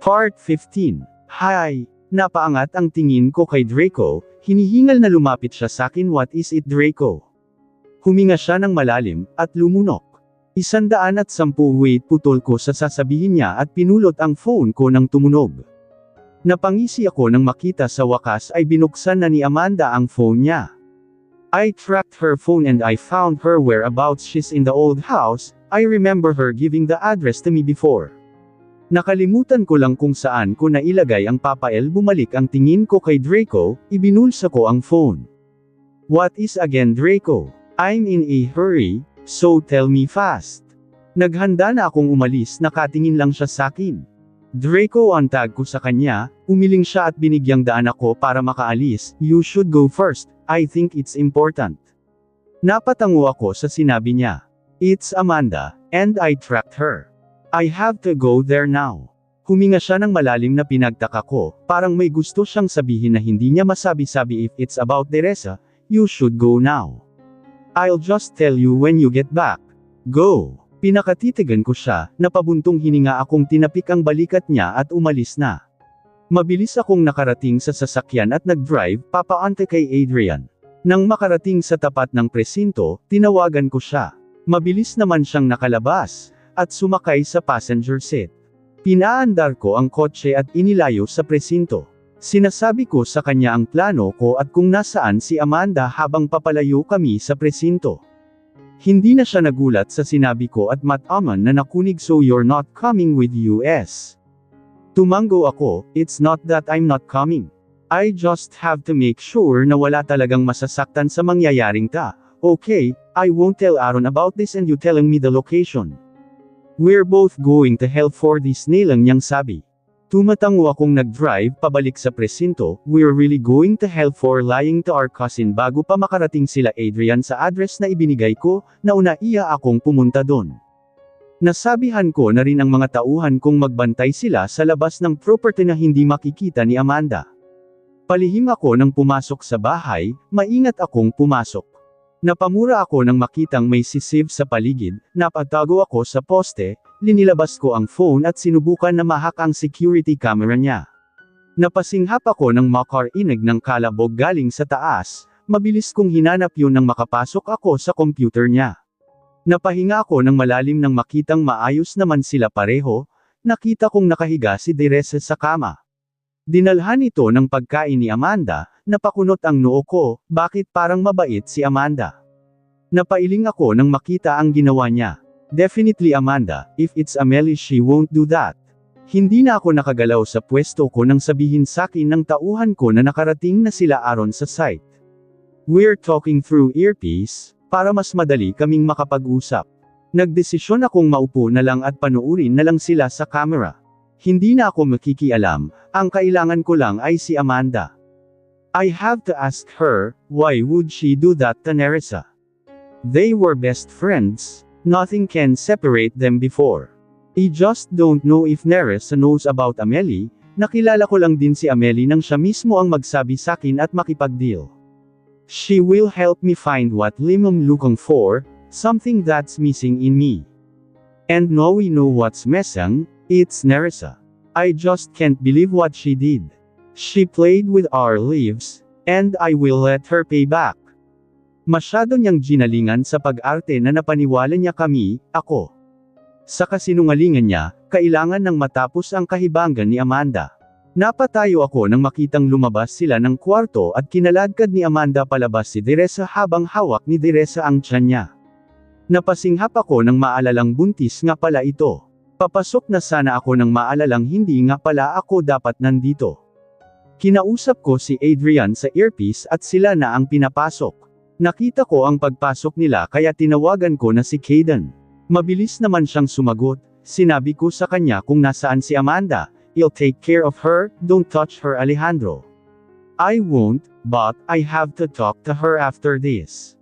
Part 15. Hi! Napaangat ang tingin ko kay Draco, hinihingal na lumapit siya sakin. What is it, Draco? Huminga siya ng malalim, at lumunok. 110 wait putol ko sa sasabihin niya at pinulot ang phone ko nang tumunog. Napangisi ako nang makita sa wakas ay binuksan na ni Amanda ang phone niya. I tracked her phone and I found her whereabouts. She's in the old house. I remember her giving the address to me before. Nakalimutan ko lang kung saan ko nailagay ang papel. Bumalik ang tingin ko kay Draco, ibinulsa ko ang phone. What is again, Draco? I'm in a hurry, so tell me fast. Naghanda na akong umalis, nakatingin lang siya sakin. Draco, antag ko sa kanya, umiling siya at binigyang daan ako para makaalis. You should go first, I think it's important. Napatango ako sa sinabi niya. It's Amanda, and I tracked her. I have to go there now. Huminga siya ng malalim na pinagtaka ko, parang may gusto siyang sabihin na hindi niya masabi-sabi. If it's about Teresa, you should go now. I'll just tell you when you get back. Go! Pinakatitigan ko siya, napabuntong hininga akong tinapik ang balikat niya at umalis na. Mabilis akong nakarating sa sasakyan at nag-drive, papaante kay Adrian. Nang makarating sa tapat ng presinto, tinawagan ko siya. Mabilis naman siyang nakalabas at sumakay sa passenger seat. Pinaandar ko ang kotse at inilayo sa presinto. Sinasabi ko sa kanya ang plano ko at kung nasaan si Amanda habang papalayo kami sa presinto. Hindi na siya nagulat sa sinabi ko at mataman na nakunig. So you're not coming with us? Tumango ako, it's not that I'm not coming. I just have to make sure na wala talagang masasaktan sa mangyayaring ta. Okay, I won't tell Aaron about this and you telling me the location. We're both going to hell for this, nilang niyang sabi. Tumatango akong nag-drive pabalik sa presinto. We're really going to hell for lying to our cousin. Bago pa makarating sila Adrian sa address na ibinigay ko, nauna iya akong pumunta doon. Nasabihan ko na rin ang mga tauhan kong magbantay sila sa labas ng property na hindi makikita ni Amanda. Palihim ako nang pumasok sa bahay, maingat akong pumasok. Napamura ako nang makitang may sisib sa paligid, napatago ako sa poste, linilabas ko ang phone at sinubukan na mahak ang security camera niya. Napasinghap ako ng makarinig ng kalabog galing sa taas, mabilis kong hinanap yun nang makapasok ako sa computer niya. Napahinga ako ng malalim nang makitang maayos naman sila pareho, nakita kong nakahiga si Teresa sa kama. Dinalhan ito ng pagkain ni Amanda, napakunot ang noo ko, bakit parang mabait si Amanda? Napailing ako nang makita ang ginawa niya. Definitely Amanda, if it's Amelie she won't do that. Hindi na ako nakagalaw sa pwesto ko nang sabihin sakin ng tauhan ko na nakarating na sila Aaron sa site. We're talking through earpiece, para mas madali kaming makapag-usap. Nagdesisyon akong maupo na lang at panuurin na lang sila sa camera. Hindi na ako makikialam, ang kailangan ko lang ay si Amanda. I have to ask her, why would she do that to Teresa? They were best friends, nothing can separate them before. I just don't know if Teresa knows about Amelie. Nakilala ko lang din si Amelie nang siya mismo ang magsabi sakin at makipag-deal. She will help me find what I'm looking for, something that's missing in me. And now we know what's missing, it's Teresa. I just can't believe what she did. She played with our lives, and I will let her pay back. Masyado niyang ginalingan sa pag-arte na napaniwala niya kami, ako. Sa kasinungalingan niya, kailangan nang matapos ang kahibangan ni Amanda. Napatayo ako nang makitang lumabas sila ng kwarto at kinaladkad ni Amanda palabas si Teresa habang hawak ni Teresa ang tiyan niya. Napasinghap ako nang maalalang buntis nga pala ito. Papasok na sana ako nang maalalang hindi nga pala ako dapat nandito. Kinausap ko si Adrian sa earpiece at sila na ang pinapasok. Nakita ko ang pagpasok nila kaya tinawagan ko na si Caden. Mabilis naman siyang sumagot, sinabi ko sa kanya kung nasaan si Amanda. I'll take care of her, don't touch her, Alejandro. I won't, but I have to talk to her after this.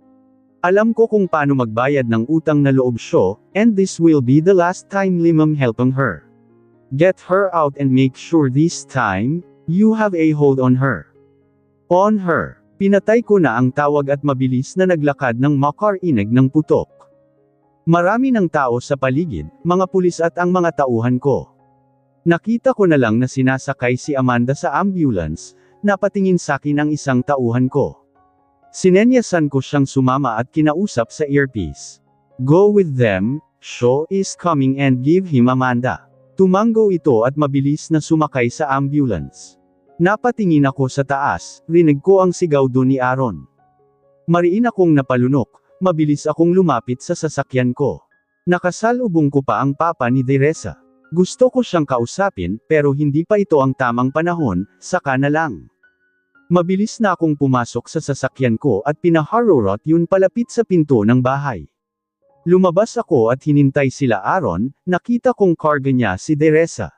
Alam ko kung paano magbayad ng utang na loob siya, and this will be the last time I'm helping her. Get her out and make sure this time, you have a hold on her. On her. Pinatay ko na ang tawag at mabilis na naglakad ng makarinig ng putok. Marami ng tao sa paligid, mga pulis at ang mga tauhan ko. Nakita ko na lang na sinasakay si Amanda sa ambulance, napatingin sakin ang isang tauhan ko. Sinenyasan ko siyang sumama at kinausap sa earpiece. Go with them, Shaw is coming and give him Amanda. Tumango ito at mabilis na sumakay sa ambulance. Napatingin ako sa taas, rinig ko ang sigaw doon ni Aaron. Mariin akong napalunok, mabilis akong lumapit sa sasakyan ko. Nakasalubong ko pa ang papa ni Teresa. Gusto ko siyang kausapin, pero hindi pa ito ang tamang panahon, saka na lang. Mabilis na akong pumasok sa sasakyan ko at pinaharurot yun palapit sa pinto ng bahay. Lumabas ako at hinintay sila Aaron, nakita kong karga niya si Teresa.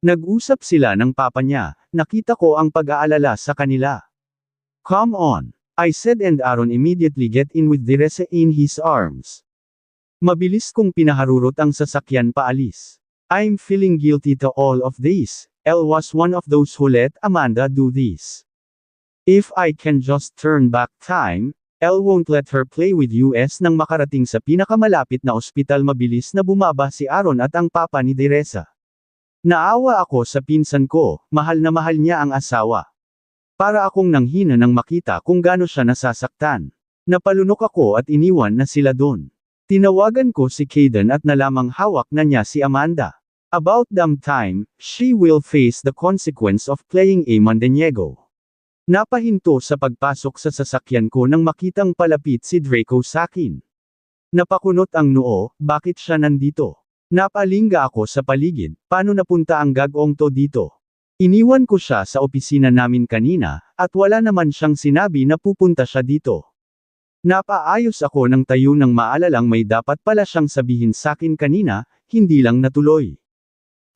Nag-usap sila ng papa niya, nakita ko ang pag-aalala sa kanila. Come on, I said and Aaron immediately get in with Teresa in his arms. Mabilis kong pinaharurot ang sasakyan paalis. I'm feeling guilty to all of this. Elle was one of those who let Amanda do this. If I can just turn back time, Elle won't let her play with US nang makarating sa pinakamalapit na ospital. Mabilis na bumaba si Aaron at ang papa ni Teresa. Naawa ako sa pinsan ko, mahal na mahal niya ang asawa. Para akong nanghina nang makita kung gaano siya nasasaktan. Napalunok ako at iniwan na sila doon. Tinawagan ko si Caden at nalamang hawak na niya si Amanda. About damn time, she will face the consequence of playing a Mandaniego. Napahinto sa pagpasok sa sasakyan ko nang makitang palapit si Draco sakin. Napakunot ang noo, bakit siya nandito? Napalingga ako sa paligid, paano napunta ang gagong to dito? Iniwan ko siya sa opisina namin kanina, at wala naman siyang sinabi na pupunta siya dito. Napaayos ako ng tayo nang maalalang may dapat pala siyang sabihin sakin kanina, hindi lang natuloy.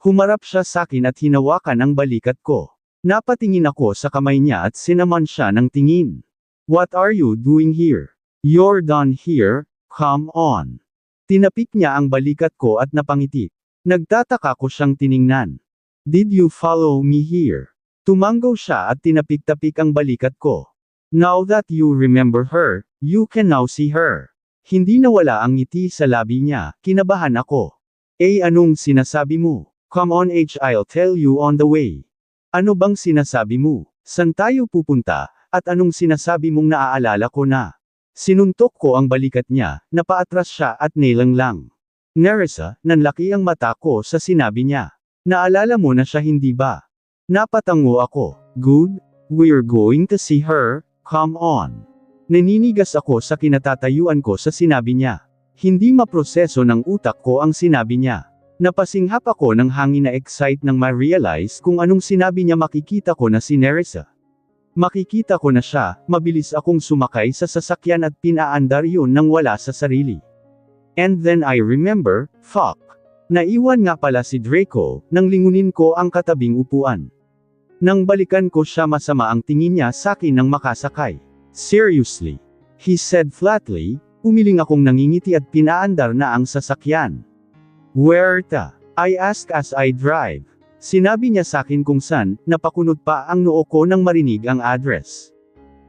Humarap siya sakin at hinawakan ang balikat ko. Napatingin ako sa kamay niya at sinaman siya ng tingin. What are you doing here? You're done here, come on. Tinapik niya ang balikat ko at napangiti. Nagtataka ko siyang tiningnan. Did you follow me here? Tumango siya at tinapik-tapik ang balikat ko. Now that you remember her, you can now see her. Hindi nawala ang ngiti sa labi niya, kinabahan ako. Anong sinasabi mo? Come on I'll tell you on the way. Ano bang sinasabi mo? San tayo pupunta, at anong sinasabi mong naaalala ko na? Sinuntok ko ang balikat niya, napaatras siya at nilang lang. Nerissa, nanlaki ang mata ko sa sinabi niya. Naalala mo na siya hindi ba? Napatango ako. Good, we're going to see her. Come on. Naninigas ako sa kinatatayuan ko sa sinabi niya. Hindi maproseso ng utak ko ang sinabi niya. Napasinghap ako ng hangin na excite nang ma-realize kung anong sinabi niya. Makikita ko na si Nerissa. Makikita ko na siya, mabilis akong sumakay sa sasakyan at pinaandar yun nang wala sa sarili. And then I remember, fuck. Naiwan nga pala si Draco, nang lingunin ko ang katabing upuan. Nang balikan ko siya masama ang tingin niya sakin nang makasakay. Seriously? He said flatly, umiling akong nangingiti at pinaandar na ang sasakyan. Where ta? I asked as I drive. Sinabi niya sakin kung saan, napakunot pa ang noo ko nang marinig ang address.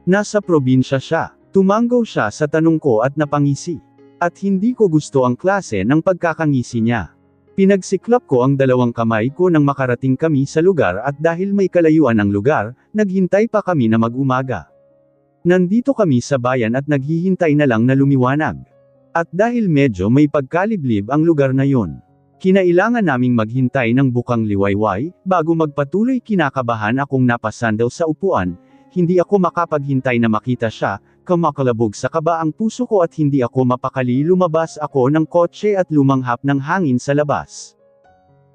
Nasa probinsya siya. Tumango siya sa tanong ko at napangisi. At hindi ko gusto ang klase ng pagkakangisi niya. Pinagsiklap ko ang dalawang kamay ko nang makarating kami sa lugar at dahil may kalayuan ang lugar, naghintay pa kami na mag-umaga. Nandito kami sa bayan at naghihintay na lang na lumiwanag. At dahil medyo may pagkaliblib ang lugar na yon, kinailangan naming maghintay ng bukang liwayway, bago magpatuloy. Kinakabahan akong napasandal sa upuan, hindi ako makapaghintay na makita siya, kumakalabog sa kaba ang puso ko at hindi ako mapakali. Lumabas ako ng kotse at lumanghap ng hangin sa labas.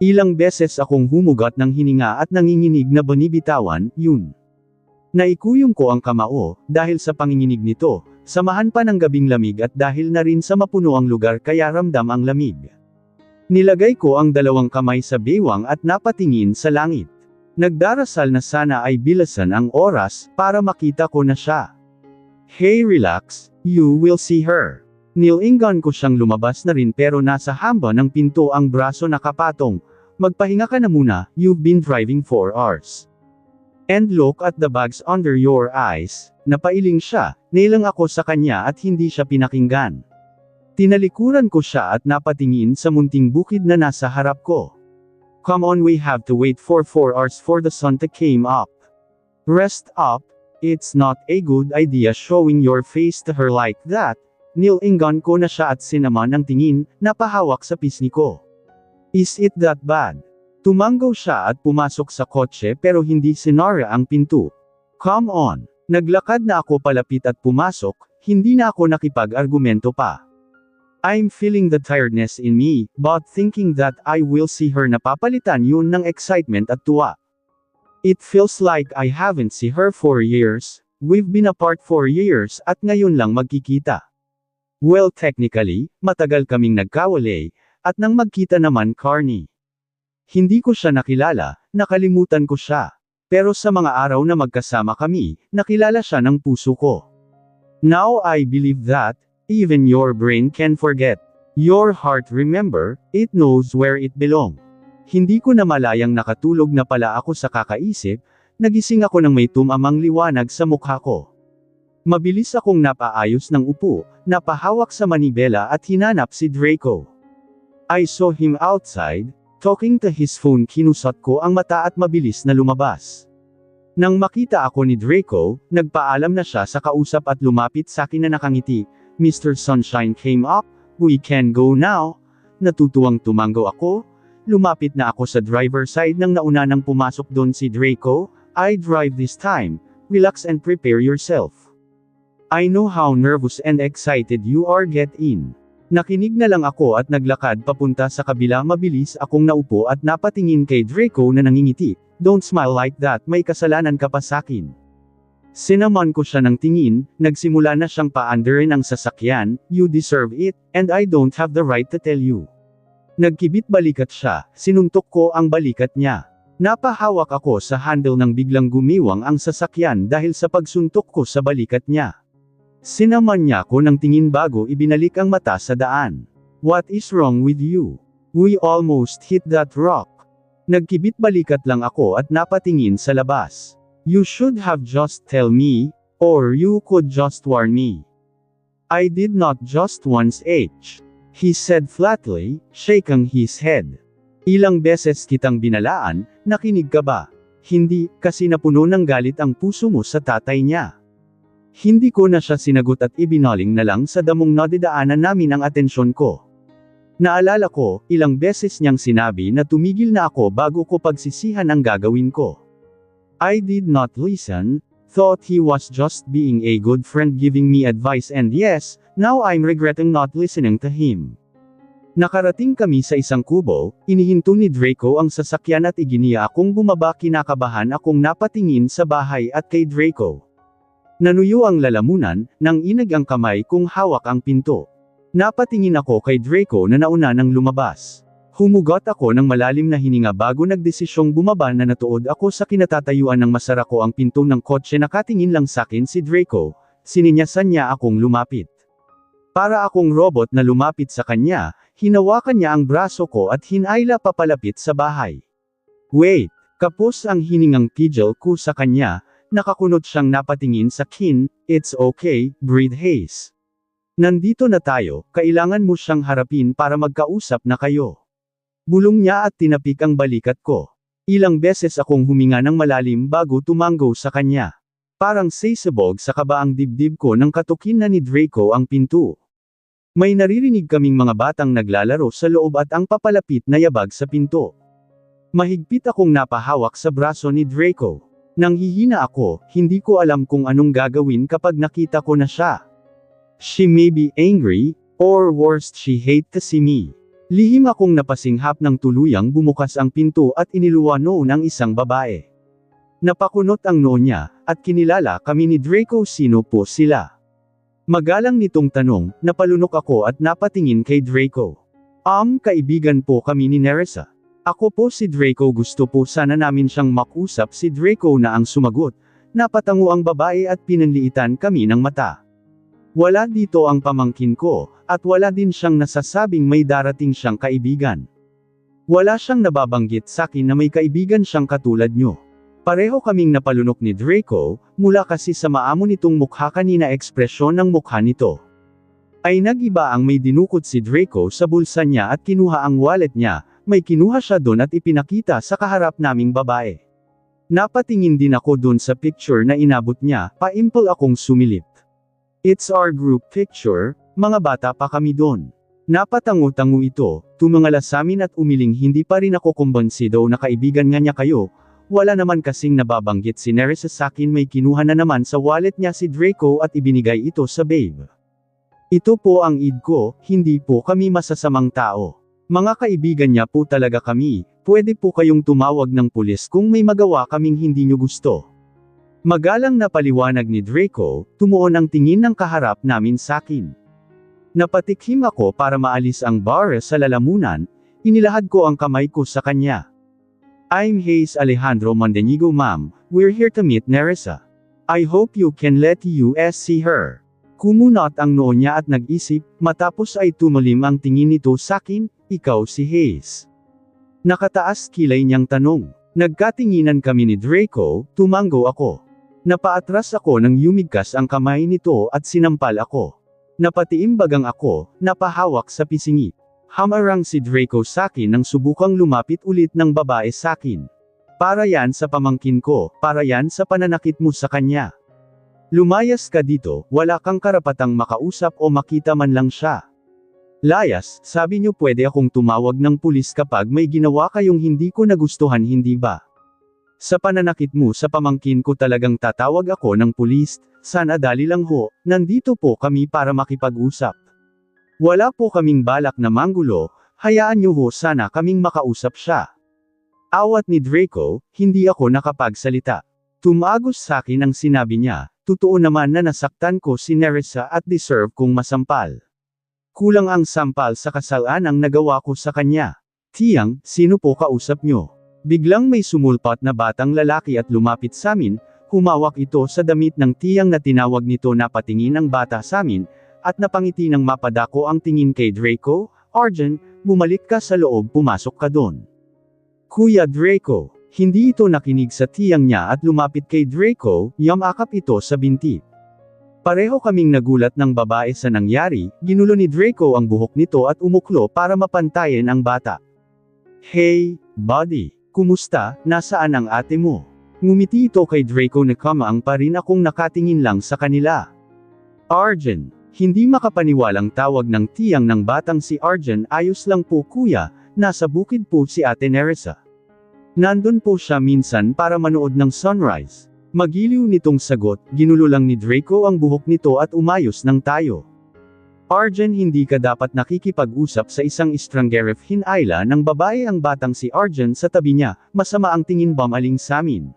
Ilang beses akong humugat ng hininga at nanginginig na binibitawan, yun. Naikuyong ko ang kamao, dahil sa panginginig nito, samahan pa ng gabing lamig at dahil na rin sa mapuno ang lugar kaya ramdam ang lamig. Nilagay ko ang dalawang kamay sa bewang at napatingin sa langit. Nagdarasal na sana ay bilasan ang oras, para makita ko na siya. Hey relax, you will see her. Nilingan ko siyang lumabas na rin pero nasa hamba ng pinto ang braso nakapatong. Magpahinga ka na muna, you've been driving 4 hours. And look at the bags under your eyes. Napailing siya, nilang ako sa kanya at hindi siya pinakinggan. Tinalikuran ko siya at napatingin sa munting bukid na nasa harap ko. Come on, we have to wait for 4 hours for the sun to came up. Rest up, it's not a good idea showing your face to her like that. Nilingan ko na siya at sinama ng tingin, napahawak sa pisngi ko. Is it that bad? Tumango siya at pumasok sa kotse pero hindi sinara ang pinto. Come on. Naglakad na ako palapit at pumasok, hindi na ako nakipag-argumento pa. I'm feeling the tiredness in me, but thinking that I will see her napapalitan yun ng excitement at tuwa. It feels like I haven't seen her for years, we've been apart for years at ngayon lang magkikita. Well, technically, matagal kaming nagkawalay, at nang magkita naman Carney. Hindi ko siya nakilala, nakalimutan ko siya. Pero sa mga araw na magkasama kami, nakilala siya ng puso ko. Now I believe that, even your brain can forget. Your heart remember, it knows where it belongs. Hindi ko na malayang nakatulog na pala ako sa kakaisip, nagising ako ng may tumamang liwanag sa mukha ko. Mabilis akong napaayos ng upo, napahawak sa manibela at hinanap si Draco. I saw him outside. Talking to his phone, kinusot ko ang mata at mabilis na lumabas. Nang makita ako ni Draco, nagpaalam na siya sa kausap at lumapit sa akin na nakangiti. Mr. Sunshine came up, we can go now. Natutuwang tumango ako. Lumapit na ako sa driver side nang nauna nang pumasok doon si Draco. I drive this time. Relax and prepare yourself. I know how nervous and excited you are, get in. Nakinig na lang ako at naglakad papunta sa kabila. Mabilis akong naupo at napatingin kay Draco na nangingiti. Don't smile like that, may kasalanan ka pa sakin. Sinaman ko siya ng tingin, nagsimula na siyang paandarin ang sasakyan, you deserve it, and I don't have the right to tell you. Nagkibit balikat siya, sinuntok ko ang balikat niya. Napahawak ako sa handle nang biglang gumiwang ang sasakyan dahil sa pagsuntok ko sa balikat niya. Sinaman niya ko ng tingin bago ibinalik ang mata sa daan. What is wrong with you? We almost hit that rock. Nagkibit balikat lang ako at napatingin sa labas. You should have just tell me, or you could just warn me. I did not just once he said flatly, shaking his head. Ilang beses kitang binalaan, nakinig ka ba? Hindi, kasi napuno ng galit ang puso mo sa tatay niya. Hindi ko na siya sinagot at ibinaling na lang sa damong nadidaanan namin ang atensyon ko. Naalala ko, ilang beses niyang sinabi na tumigil na ako bago ko pagsisihan ang gagawin ko. I did not listen, thought he was just being a good friend giving me advice, and yes, now I'm regretting not listening to him. Nakarating kami sa isang kubo, inihinto ni Draco ang sasakyan at iginiya akong bumaba. Kinakabahan akong napatingin sa bahay at kay Draco. Nanuyo ang lalamunan, nang inag ang kamay kong hawak ang pinto. Napatingin ako kay Draco na nauna nang lumabas. Humugot ako ng malalim na hininga bago nagdesisyong bumaba na natuod ako sa kinatatayuan ng masara ko ang pinto ng kotse. Nakatingin lang sakin si Draco, sininyasan niya akong lumapit. Para akong robot na lumapit sa kanya, hinawakan niya ang braso ko at hinayla papalapit sa bahay. Wait, kapos ang hiningang pidgel ko sa kanya. Nakakunot siyang napatingin sa kin, it's okay, breathe haze. Nandito na tayo, kailangan mo siyang harapin para magkausap na kayo. Bulong niya at tinapik ang balikat ko. Ilang beses akong huminga ng malalim bago tumango sa kanya. Parang sasabog sa kaba ang dibdib ko nang katukin na ni Draco ang pinto. May naririnig kaming mga batang naglalaro sa loob at ang papalapit na yabag sa pinto. Mahigpit akong napahawak sa braso ni Draco. Nanghihina ako, hindi ko alam kung anong gagawin kapag nakita ko na siya. She may be angry, or worst she hate to see me. Lihim akong napasinghap ng tuluyang bumukas ang pinto at iniluwa noon ang isang babae. Napakunot ang noo niya, at kinilala kami ni Draco. Sino po sila? Magalang nitong tanong, napalunok ako at napatingin kay Draco. Kaibigan po kami ni Nerissa. Ako po si Draco, gusto po sana namin siyang makusap. Si Draco na ang sumagot. Napatango ang babae at pinanliitan kami ng mata. Wala dito ang pamangkin ko, at wala din siyang nasasabing may darating siyang kaibigan. Wala siyang nababanggit sa akin na may kaibigan siyang katulad nyo. Pareho kaming napalunok ni Draco, mula kasi sa maamo nitong mukha kanina. Ekspresyon ng mukha nito ay nag-iba. Ang may dinukot si Draco sa bulsa niya at kinuha ang wallet niya. may kinuha siya doon at ipinakita sa kaharap naming babae. Napatingin din ako doon sa picture na inabot niya, paimpol akong sumilip. It's our group picture, mga bata pa kami doon. Napatango-tango ito, tumangala sa amin at umiling hindi pa rin ako kumbansido na kaibigan nga niya kayo. Wala naman kasing nababanggit si Nerissa sa akin, may kinuha na naman sa wallet niya si Draco at ibinigay ito sa babe. Ito po ang id ko, hindi po kami masasamang tao. Mga kaibigan niya po talaga kami, pwede po kayong tumawag ng pulis kung may magawa kaming hindi niyo gusto. Magalang na paliwanag ni Draco, tumuon ang tingin ng kaharap namin sa akin. Napatikim ako para maalis ang bar sa lalamunan, inilahad ko ang kamay ko sa kanya. I'm Hayes Alejandro Mondenigo ma'am, we're here to meet Nerissa. I hope you can let us see her. Kumunot ang noo niya at nag-isip, matapos ay tumalim ang tingin nito sa akin, ikaw si Hayes. Nakataas kilay niyang tanong. Nagkatinginan kami ni Draco, tumango ako. Napaatras ako nang yumigkas ang kamay nito at sinampal ako. Napatiimbagang ako, napahawak sa pisngi. Hamarang si Draco sa akin nang subukang lumapit ulit ng babae sa akin. Para yan sa pamangkin ko, para yan sa pananakit mo sa kanya. Lumayas ka dito, wala kang karapatang makausap o makita man lang siya. Layas, sabi niyo pwede akong tumawag ng pulis kapag may ginawa kayong hindi ko nagustuhan, hindi ba? Sa pananakit mo sa pamangkin ko talagang tatawag ako ng pulis, sana dali lang ho, nandito po kami para makipag-usap. Wala po kaming balak na manggulo, hayaan niyo ho sana kaming makausap siya. Awat ni Draco, hindi ako nakapagsalita. Tumagos sa akin ang sinabi niya, totoo naman na nasaktan ko si Nerissa at deserve kong masampal. Kulang ang sampal sa kasalaan ang nagawa ko sa kanya. Tiyang, sino po kausap niyo? Biglang may sumulpat na batang lalaki at lumapit sa amin, humawak ito sa damit ng tiyang na tinawag nito, napatingin ang bata sa amin, at napangiti ng mapadako ang tingin kay Draco. Arjen, bumalik ka sa loob, pumasok ka doon. Kuya Draco, hindi ito nakinig sa tiyang niya at lumapit kay Draco, yamakap ito sa binti. Pareho kaming nagulat ng babae sa nangyari, ginulo ni Draco ang buhok nito at umuklo para mapantayan ang bata. Hey, buddy, kumusta, nasaan ang ate mo? Ngumiti ito kay Draco na kamaang pa rin akong nakatingin lang sa kanila. Arjen. Hindi makapaniwalang tawag ng tiyang ng batang si Arjen, ayos lang po kuya, nasa bukid po si ate Nerissa. Nandun po siya minsan para manood ng sunrise. Magiliw nitong sagot, ginulo lang ni Draco ang buhok nito at umayos ng tayo. Arjen, hindi ka dapat nakikipag-usap sa isang estrangeref, hinayla ng babae ang batang si Arjen sa tabi niya, masama ang tingin bamaling samin.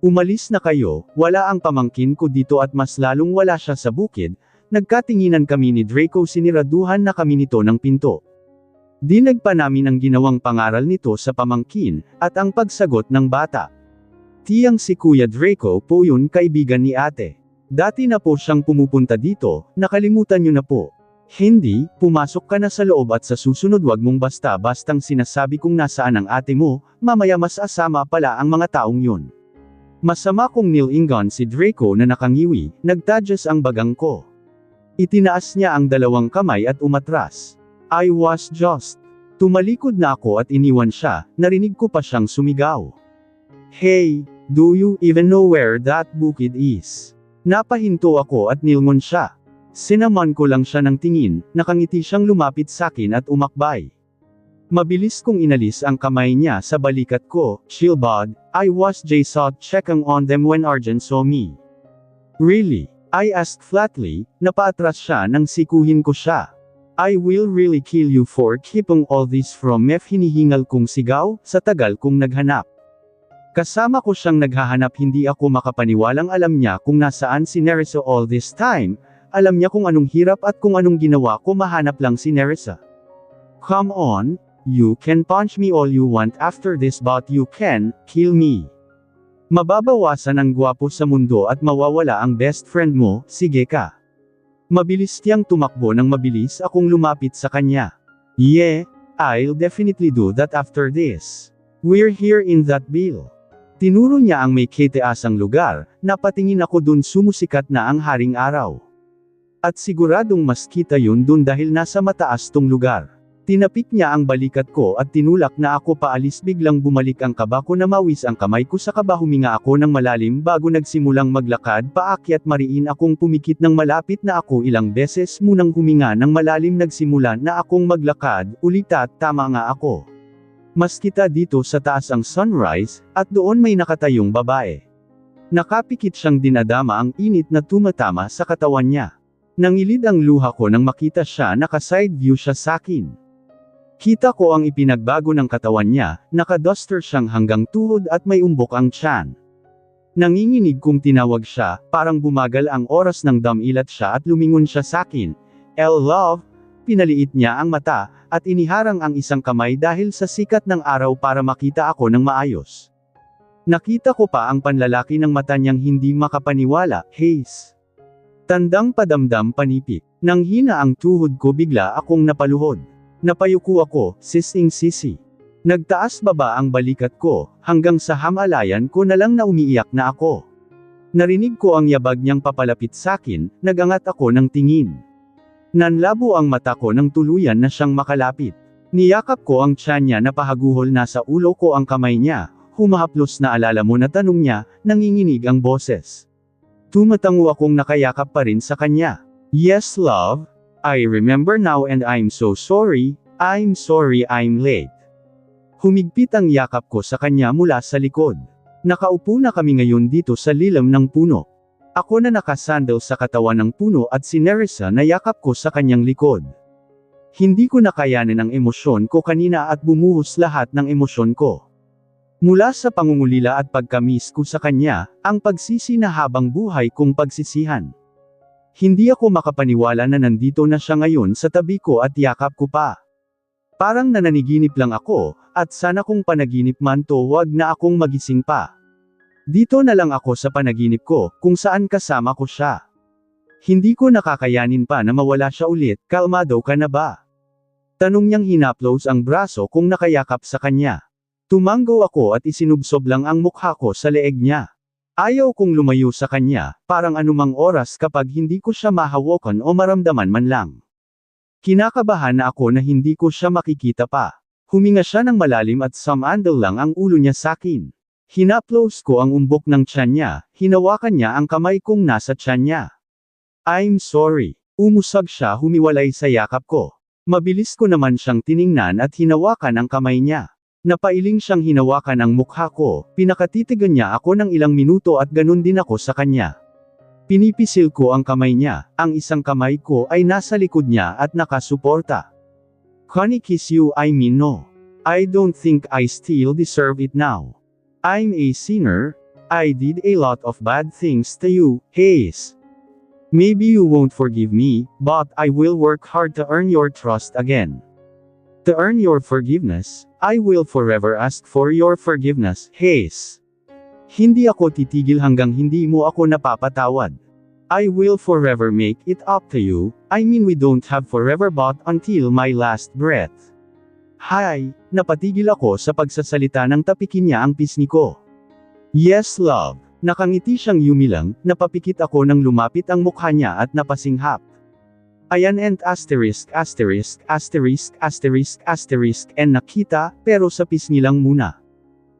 Umalis na kayo, wala ang pamangkin ko dito at mas lalong wala siya sa bukid. Nagkatinginan kami ni Draco, siniraduhan na kami nito ng pinto. Dinag pa namin ang ginawang pangaral nito sa pamangkin, at ang pagsagot ng bata. Tiyang si Kuya Draco po yun, kaibigan ni ate. Dati na po siyang pumupunta dito, nakalimutan niyo na po. Hindi, pumasok ka na sa loob at sa susunod wag mong basta-bastang sinasabi kung nasaan ang ate mo, mamaya mas asama pala ang mga taong yun. Masama kong nilingon si Draco na nakangiwi, nagtadyas ang bagang ko. Itinaas niya ang dalawang kamay at umatras. I was just. Tumalikod na ako at iniwan siya, narinig ko pa siyang sumigaw. Hey, do you even know where that bukid is? Napahinto ako at nilingon siya. Sinaman ko lang siya ng tingin, nakangiti siyang lumapit sa akin at umakbay. Mabilis kong inalis ang kamay niya sa balikat ko, chill bud, I was just checking on them when Arjen saw me. Really? I asked flatly, napaatras siya nang sikuhin ko siya. I will really kill you for keeping all this from me, hinihingal kong sigaw, sa tagal kong naghanap. Kasama ko siyang naghahanap, hindi ako makapaniwalang alam niya kung nasaan si Nerissa all this time, alam niya kung anong hirap at kung anong ginawa ko mahanap lang si Nerissa. Come on, you can punch me all you want after this but you can kill me. Mababawasan ang gwapo sa mundo at mawawala ang best friend mo, sige ka. Mabilis tiyang tumakbo nang mabilis akong lumapit sa kanya. Yeah, I'll definitely do that after this. We're here in that bill. Tinuro niya ang may kataasang lugar, napatingin ako dun, sumusikat na ang haring araw. At siguradong mas kita yun dun dahil nasa mataas tong lugar. Tinapik niya ang balikat ko at tinulak na ako paalis, biglang bumalik ang kaba ko, namawis ang kamay ko sa kaba, huminga ako ng malalim bago nagsimulang maglakad paakyat, mariin akong pumikit ng malapit na ako ilang beses munang huminga ng malalim, nagsimula na akong maglakad ulit at tama nga ako. Mas kita dito sa taas ang sunrise, at doon may nakatayong babae. Nakapikit siyang dinadama ang init na tumatama sa katawan niya. Nangilid ang luha ko nang makita siya, naka-side view siya sakin. Kita ko ang ipinagbago ng katawan niya, naka-duster siyang hanggang tuhod at may umbok ang tiyan. Nanginginig kong tinawag siya, parang bumagal ang oras ng damilat siya at lumingon siya sakin. Love, pinaliit niya ang mata, at iniharang ang isang kamay dahil sa sikat ng araw para makita ako ng maayos. Nakita ko pa ang panlalaki ng mata niyang hindi makapaniwala, Hayes. Tandang padamdam panipik. Nang hina ang tuhod ko, bigla akong napaluhod. Napayuko ako, sising-sisi. Nagtaas baba ang balikat ko, hanggang sa hamalayan ko na lang na umiiyak na ako. Narinig ko ang yabag niyang papalapit sakin, nagangat ako ng tingin. Nanlabo ang mata ko nang tuluyan na siyang makalapit. Niyakap ko ang tiyan niya, napahaguhol, nasa ulo ko ang kamay niya, humahaplos na alala mo na tanong niya, nanginginig ang boses. Tumatango akong nakayakap pa rin sa kanya. Yes love, I remember now and I'm so sorry, I'm sorry I'm late. Humigpit ang yakap ko sa kanya mula sa likod. Nakaupo na kami ngayon dito sa lilam ng puno. Ako na nakasandal sa katawan ng puno at si Nerissa na yakap ko sa kanyang likod. Hindi ko nakayanin ang emosyon ko kanina at bumuhos lahat ng emosyon ko. Mula sa pangungulila at pagkamis ko sa kanya, ang pagsisi na habang buhay kong pagsisihan. Hindi ako makapaniwala na nandito na siya ngayon sa tabi ko at yakap ko pa. Parang nananiginip lang ako, at sana kung panaginip man to, wag na akong magising pa. Dito na lang ako sa panaginip ko, kung saan kasama ko siya. Hindi ko nakakayanin pa na mawala siya ulit. Kalmado ka na ba? Tanong niyang hinaplos ang braso kong nakayakap sa kanya. Tumango ako at isinubsob lang ang mukha ko sa leeg niya. Ayaw kong lumayo sa kanya, parang anumang oras kapag hindi ko siya mahawakan o maramdaman man lang. Kinakabahan na ako na hindi ko siya makikita pa. Huminga siya ng malalim at sumandal lang ang ulo niya sakin. Hinaplos ko ang umbok ng tiyan niya, hinawakan niya ang kamay kong nasa tiyan niya. I'm sorry. Umusag siya, humiwalay sa yakap ko. Mabilis ko naman siyang tiningnan at hinawakan ang kamay niya. Napailing siyang hinawakan ang mukha ko, pinakatitigan niya ako ng ilang minuto at ganun din ako sa kanya. Pinipisil ko ang kamay niya, ang isang kamay ko ay nasa likod niya at nakasuporta. Can I kiss you? I mean no. I don't think I still deserve it now. I'm a sinner, I did a lot of bad things to you, Hayes. Maybe you won't forgive me, but I will work hard to earn your trust again. To earn your forgiveness, I will forever ask for your forgiveness, Hayes. Hindi ako titigil hanggang hindi mo ako napapatawad. I will forever make it up to you, I mean we don't have forever but until my last breath. Hi, napatigil ako sa pagsasalita nang tapikin niya ang pisngi ko. Yes love, nakangiti siyang yumilang, napapikit ako nang lumapit ang mukha niya at napasinghap. Ayan and asterisk and nakita, pero sa pisngi lang muna.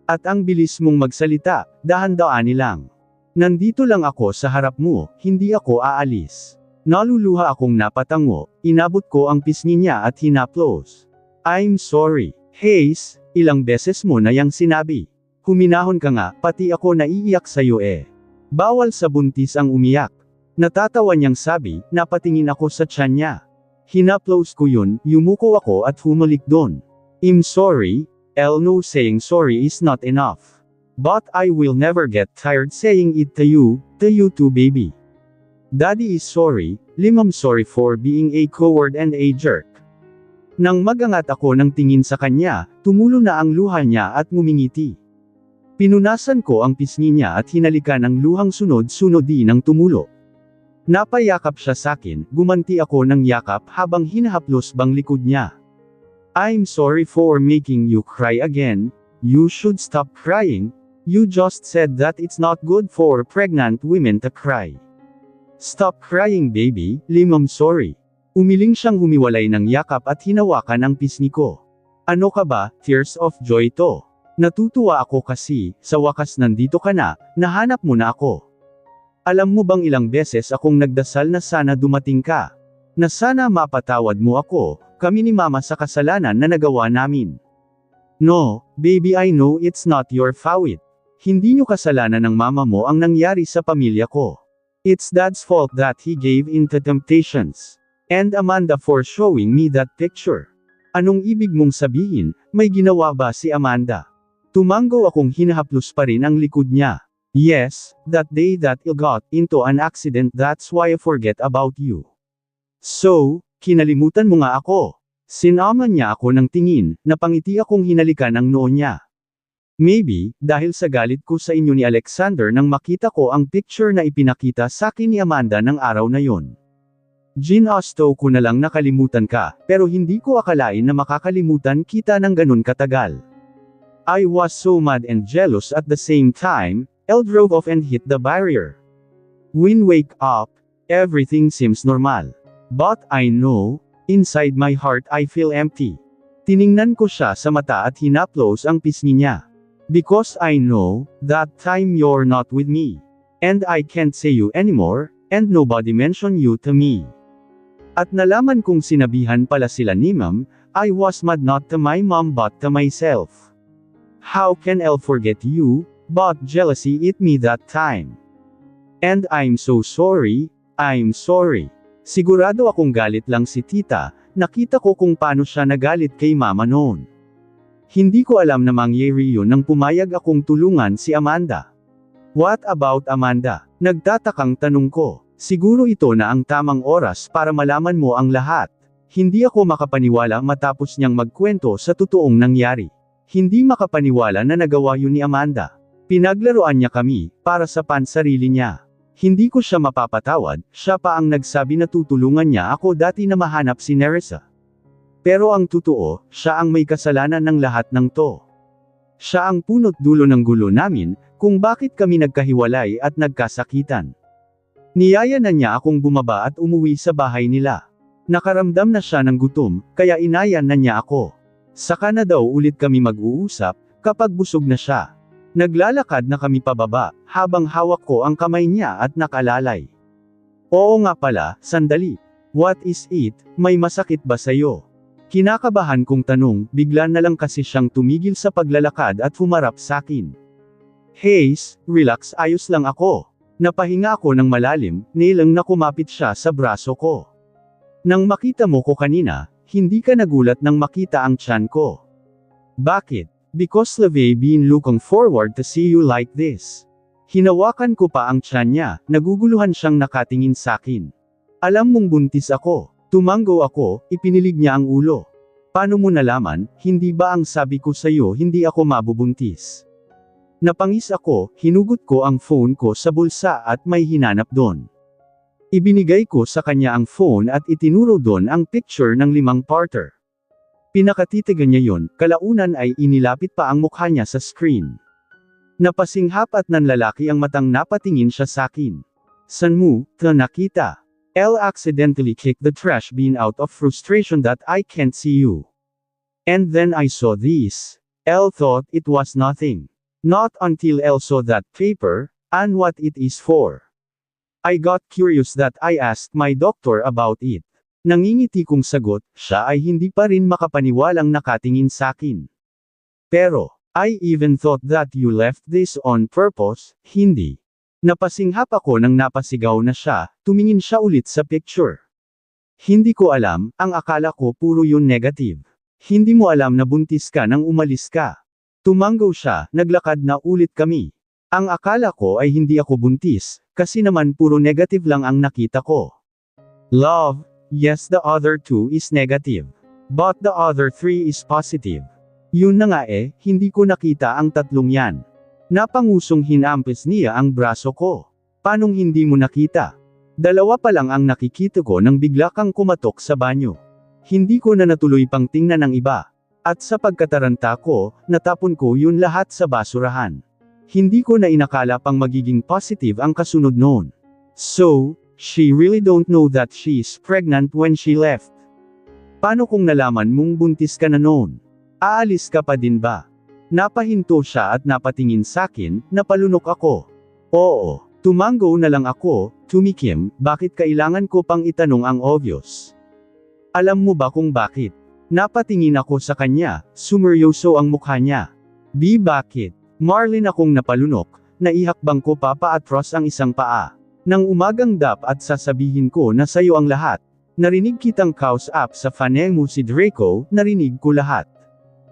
At ang bilis mong magsalita, dahan-daan lang. Nandito lang ako sa harap mo, hindi ako aalis. Naluluha akong napatango, inabot ko ang pisngi niya at hinaplos. I'm sorry, Hayes, ilang beses mo na yang sinabi. Huminahon ka nga, pati ako naiiyak sa'yo eh. Bawal sa buntis ang umiyak. Natatawa niyang sabi, napatingin ako sa tiyan niya. Hinaplos ko yun, yumuko ako at humalik doon. I'm sorry, no saying sorry is not enough. But I will never get tired saying it to you too baby. Daddy is sorry, I'm sorry for being a coward and a jerk. Nang magangat ako ng tingin sa kanya, tumulo na ang luha niya at ngumingiti. Pinunasan ko ang pisngi niya at hinalikan ang luhang sunod-sunod din ng tumulo. Napayakap siya sakin, gumanti ako ng yakap habang hinahaplos bang likod niya. I'm sorry for making you cry again, you should stop crying, you just said that it's not good for pregnant women to cry. Stop crying baby, I'm sorry. Umiling siyang humiwalay ng yakap at hinawakan ang pisngi ko. Ano ka ba, tears of joy to? Natutuwa ako kasi, sa wakas nandito ka na, nahanap mo na ako. Alam mo bang ilang beses akong nagdasal na sana dumating ka? Na sana mapatawad mo ako, kami ni Mama sa kasalanan na nagawa namin. No, baby, I know it's not your fault. Hindi nyo kasalanan ng mama mo ang nangyari sa pamilya ko. It's Dad's fault that he gave in to temptations. And Amanda for showing me that picture. Anong ibig mong sabihin, may ginawa ba si Amanda? Tumanggo akong hinahaplos pa rin ang likod niya. Yes, that day that I got into an accident, that's why I forget about you. So, kinalimutan mo nga ako. Sinaman niya ako ng tingin, napangiti akong hinalikan ang noo niya. Maybe, dahil sa galit ko sa inyo ni Alexander nang makita ko ang picture na ipinakita sa akin ni Amanda ng araw na yon. Ginusto ko na lang nakalimutan ka, pero hindi ko akalain na makakalimutan kita ng ganun katagal. I was so mad and jealous at the same time. Elle drove off and hit the barrier. When wake up, everything seems normal. But I know, inside my heart I feel empty. Tiningnan ko siya sa mata at hinaplos ang pisngi niya. Because I know, that time you're not with me. And I can't say you anymore, and nobody mention you to me. At nalaman kong sinabihan pala sila ni Ma'am, I was mad not to my mom but to myself. How can Elle forget you? But jealousy ate me that time. And I'm so sorry, I'm sorry. Sigurado akong galit lang si tita, nakita ko kung paano siya nagalit kay mama noon. Hindi ko alam na mangyayari yun nang pumayag akong tulungan si Amanda. What about Amanda? Nagtatakang tanong ko. Siguro ito na ang tamang oras para malaman mo ang lahat. Hindi ako makapaniwala matapos niyang magkwento sa totoong nangyari. Hindi makapaniwala na nagawa yun ni Amanda. Pinaglaruan niya kami, para sa pansarili niya. Hindi ko siya mapapatawad, siya pa ang nagsabi na tutulungan niya ako dati na mahanap si Nerissa. Pero ang totoo, siya ang may kasalanan ng lahat ng to. Siya ang punot dulo ng gulo namin, kung bakit kami nagkahiwalay at nagkasakitan. Niyaya na niya akong bumaba at umuwi sa bahay nila. Nakaramdam na siya ng gutom, kaya inayan na niya ako. Saka na daw ulit kami mag-uusap, kapag busog na siya. Naglalakad na kami pababa, habang hawak ko ang kamay niya at nakalalay. Oo nga pala, sandali. What is it, may masakit ba sa'yo? Kinakabahan kong tanong, bigla na lang kasi siyang tumigil sa paglalakad at humarap sakin. Haze, relax, ayos lang ako. Napahinga ako ng malalim, nilang na kumapit siya sa braso ko. Nang makita mo ko kanina, hindi ka nagulat nang makita ang tiyan ko. Bakit? Because I've been looking forward to see you like this. Hinawakan ko pa ang tiyan niya, naguguluhan siyang nakatingin sakin. Alam mong buntis ako. Tumanggo ako, ipinilig niya ang ulo. Paano mo nalaman, hindi ba ang sabi ko sa'yo hindi ako mabubuntis? Napangis ako, hinugot ko ang phone ko sa bulsa at may hinanap doon. Ibinigay ko sa kanya ang phone at itinuro doon ang picture ng 5-parter. Pinakatitigan niya yon, kalaunan ay inilapit pa ang mukha niya sa screen. Napasinghap at nanlalaki ang matang napatingin siya sakin. San mo, nakita? Elle accidentally kicked the trash bin out of frustration that I can't see you. And then I saw this. Elle thought it was nothing. Not until Elle saw that paper, and what it is for. I got curious that I asked my doctor about it. Nangingiti kong sagot, siya ay hindi pa rin makapaniwalang nakatingin sakin. Pero, I even thought that you left this on purpose, hindi. Napasinghap ako nang napasigaw na siya, tumingin siya ulit sa picture. Hindi ko alam, ang akala ko puro yun negative. Hindi mo alam na buntis ka nang umalis ka. Tumanggo siya, naglakad na ulit kami. Ang akala ko ay hindi ako buntis, kasi naman puro negative lang ang nakita ko. Love. Yes, the other 2 is negative. But the other 3 is positive. Yun na nga hindi ko nakita ang tatlong yan. Napangusong hinampis niya ang braso ko. Panong hindi mo nakita? 2 pa lang ang nakikita ko nang bigla kang kumatok sa banyo. Hindi ko na natuloy pang tingnan ang iba. At sa pagkataranta ko, natapon ko yun lahat sa basurahan. Hindi ko na inakala pang magiging positive ang kasunod noon. So, She really don't know that she's pregnant when she left. Paano kung nalaman mong buntis ka na noon? Aalis ka pa din ba? Napahinto siya at napatingin sakin, napalunok ako. Oo, tumango na lang ako, tumikim, bakit kailangan ko pang itanong ang obvious? Alam mo ba kung bakit? Napatingin ako sa kanya, sumeryoso ang mukha niya. Bakit? Marlin akong napalunok, naihakbang ko pa paatros ang isang paa. Nang umagang at sasabihin ko na sayo ang lahat. Narinig kitang kausap sa faneng mo si Draco, narinig ko lahat.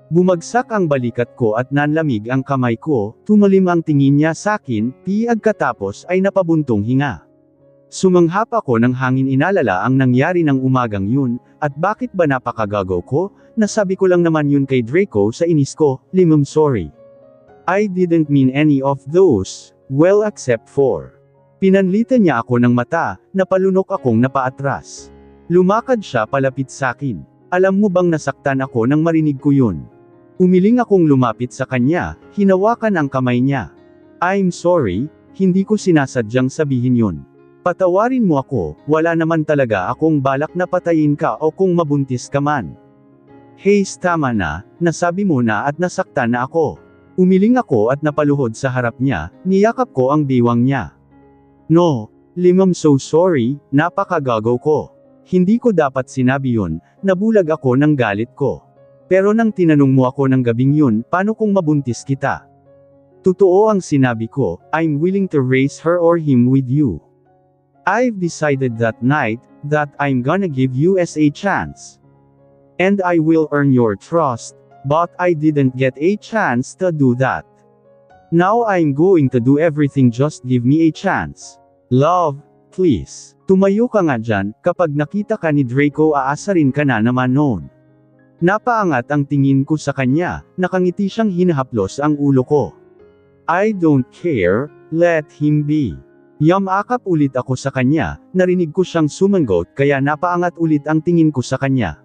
Bumagsak ang balikat ko at nanlamig ang kamay ko, tumalim ang tingin niya sakin, pagkatapos ay napabuntong hinga. Sumanghap ako ng hangin, inalala ang nangyari ng umagang yun, at bakit ba napakagago ko, nasabi ko lang naman yun kay Draco sa inis ko, I'm sorry. I didn't mean any of those, well except for. Pinanlitan niya ako ng mata, napalunok akong napaatras. Lumakad siya palapit sakin. Alam mo bang nasaktan ako nang marinig ko yun? Umiling akong lumapit sa kanya, hinawakan ang kamay niya. I'm sorry, hindi ko sinasadyang sabihin yun. Patawarin mo ako, wala naman talaga akong balak na patayin ka o kung mabuntis ka man. Hey, tama na, nasabi mo na at nasaktan na ako. Umiling ako at napaluhod sa harap niya, niyakap ko ang biwang niya. No, I'm so sorry, napakagago ko. Hindi ko dapat sinabi yun, nabulag ako ng galit ko. Pero nang tinanong mo ako ng gabing yun, paano kung mabuntis kita? Totoo ang sinabi ko, I'm willing to raise her or him with you. I've decided that night, that I'm gonna give you as a chance. And I will earn your trust, but I didn't get a chance to do that. Now I'm going to do everything, just give me a chance. Love, please. Tumayo ka nga dyan, kapag nakita ka ni Draco aasarin ka na naman noon. Napaangat ang tingin ko sa kanya, nakangiti siyang hinahaplos ang ulo ko. I don't care, let him be. Yamakap ulit ako sa kanya, narinig ko siyang sumangot kaya napaangat ulit ang tingin ko sa kanya.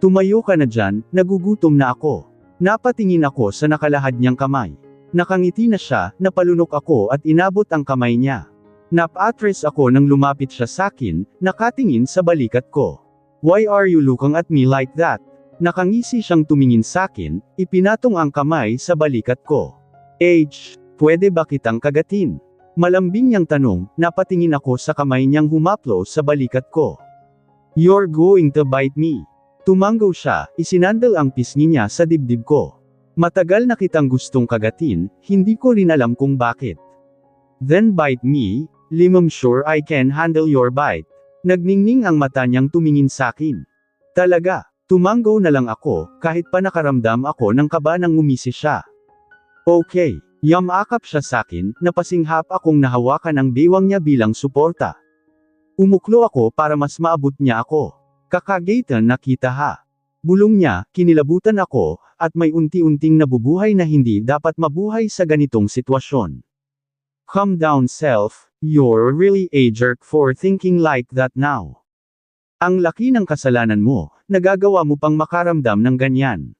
Tumayo ka na dyan, nagugutom na ako. Napatingin ako sa nakalahad niyang kamay. Nakangiti na siya, napalunok ako at inabot ang kamay niya. Napatres ako nang lumapit siya sakin, nakatingin sa balikat ko. Why are you looking at me like that? Nakangisi siyang tumingin sakin, ipinatong ang kamay sa balikat ko. Pwede ba kitang kagatin? Malambing niyang tanong, napatingin ako sa kamay niyang humaplo sa balikat ko. You're going to bite me. Tumanggaw siya, isinandal ang pisngi niya sa dibdib ko. Matagal na kitang gustong kagatin, hindi ko rin alam kung bakit. Then bite me, I'm sure I can handle your bite. Nagningning ang mata niyang tumingin sakin. Talaga, tumanggaw na lang ako, kahit pa nakaramdam ako ng kaba nang ngumisi siya. Okay, yamakap siya sakin, napasinghap akong nahawakan ang biwang niya bilang suporta. Umuklo ako para mas maabot niya ako. Kakagaitan na kita ha. Bulong niya, kinilabutan ako, at may unti-unting nabubuhay na hindi dapat mabuhay sa ganitong sitwasyon. Calm down self, you're really a jerk for thinking like that now. Ang laki ng kasalanan mo, nagagawa mo pang makaramdam ng ganyan.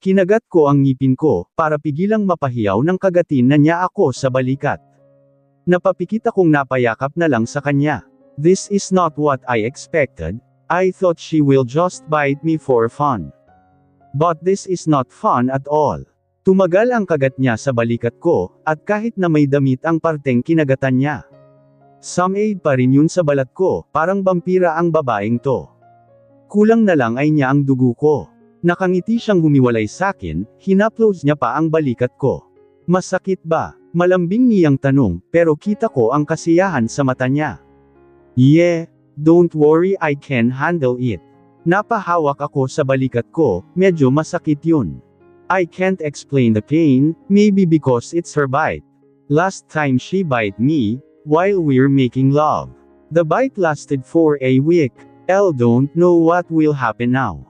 Kinagat ko ang ngipin ko, para pigilang mapahiyaw ng kagatin na niya ako sa balikat. Napapikit akong napayakap na lang sa kanya. This is not what I expected, I thought she will just bite me for fun. But this is not fun at all. Tumagal ang kagat niya sa balikat ko, at kahit na may damit ang parteng kinagatan niya. Some aid pa rin yun sa balat ko, parang vampira ang babaeng to. Kulang na lang ay niya ang dugo ko. Nakangiti siyang humiwalay sakin, hinaplos niya pa ang balikat ko. Masakit ba? Malambing niyang tanong, pero kita ko ang kasiyahan sa mata niya. Yeah, don't worry, I can handle it. Napahawak ako sa balikat ko, medyo masakit yun. I can't explain the pain, maybe because it's her bite. Last time she bite me, while we're making love. The bite lasted for a week, don't know what will happen now.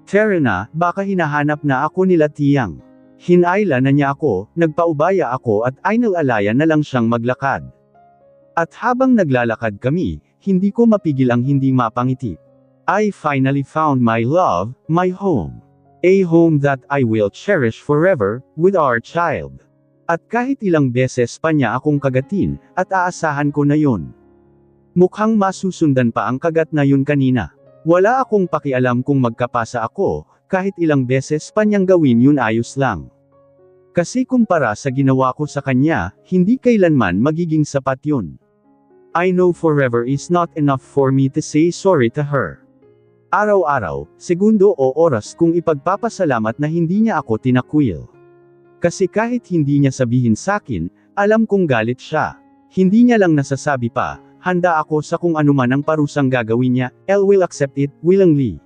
Tara na, baka hinahanap na ako nila Tiyang. Hinayla na niya ako, nagpaubaya ako at ainalalayan na lang siyang maglakad. At habang naglalakad kami, hindi ko mapigil ang hindi mapangiti. I finally found my love, my home. A home that I will cherish forever, with our child. At kahit ilang beses pa niya akong kagatin, at aasahan ko na yun. Mukhang masusundan pa ang kagat na yun kanina. Wala akong pakialam kung magkapasa ako, kahit ilang beses pa niyang gawin yun ayos lang. Kasi kumpara sa ginawa ko sa kanya, hindi kailanman magiging sapat yun. I know forever is not enough for me to say sorry to her. Araw-araw, segundo o oras kung ipagpapasalamat na hindi niya ako tinakwil. Kasi kahit hindi niya sabihin sakin, alam kong galit siya. Hindi niya lang nasasabi pa, handa ako sa kung anuman ang parusang gagawin niya, I will accept it, willingly.